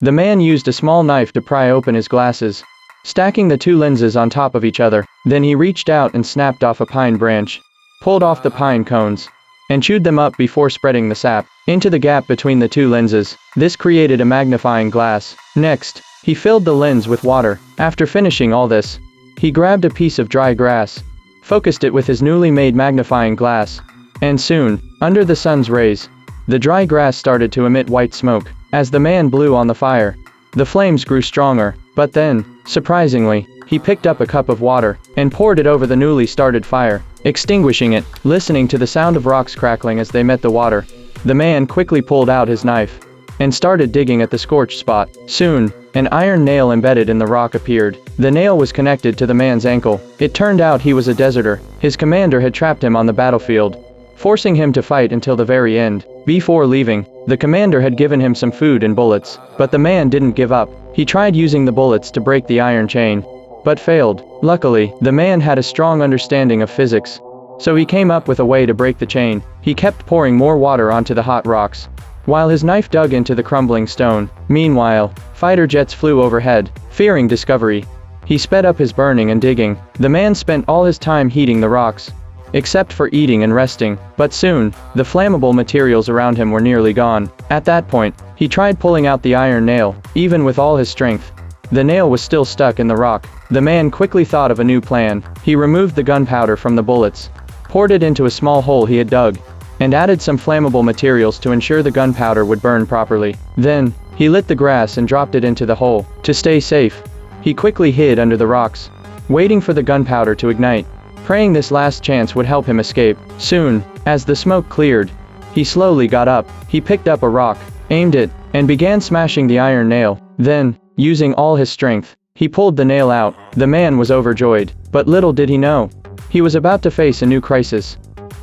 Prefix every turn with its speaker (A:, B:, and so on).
A: The man used a small knife to pry open his glasses, stacking the two lenses on top of each other. Then he reached out and snapped off a pine branch, pulled off the pine cones, and chewed them up before spreading the sap into the gap between the two lenses. This created a magnifying glass. Next, he filled the lens with water. After finishing all this, he grabbed a piece of dry grass, focused it with his newly made magnifying glass, and soon, under the sun's rays, the dry grass started to emit white smoke. As the man blew on the fire, the flames grew stronger, but then, surprisingly, he picked up a cup of water and poured it over the newly started fire, extinguishing it. Listening to the sound of rocks crackling as they met the water, the man quickly pulled out his knife and started digging at the scorched spot. Soon, an iron nail embedded in the rock appeared. The nail was connected to the man's ankle. It turned out he was a deserter. His commander had trapped him on the battlefield, forcing him to fight until the very end. Before leaving, the commander had given him some food and bullets, but the man didn't give up. He tried using the bullets to break the iron chain, but failed. Luckily, the man had a strong understanding of physics, so he came up with a way to break the chain. He kept pouring more water onto the hot rocks, while his knife dug into the crumbling stone. Meanwhile, fighter jets flew overhead. Fearing discovery, he sped up his burning and digging. The man spent all his time heating the rocks, except for eating and resting. But soon, the flammable materials around him were nearly gone. At that point, he tried pulling out the iron nail. Even with all his strength, the nail was still stuck in the rock. The man quickly thought of a new plan. He removed the gunpowder from the bullets, poured it into a small hole he had dug, and added some flammable materials to ensure the gunpowder would burn properly. Then, he lit the grass and dropped it into the hole. To stay safe, he quickly hid under the rocks, waiting for the gunpowder to ignite, praying this last chance would help him escape. Soon, as the smoke cleared, he slowly got up. He picked up a rock, aimed it, and began smashing the iron nail. Then, using all his strength, he pulled the nail out. The man was overjoyed, but little did he know, he was about to face a new crisis.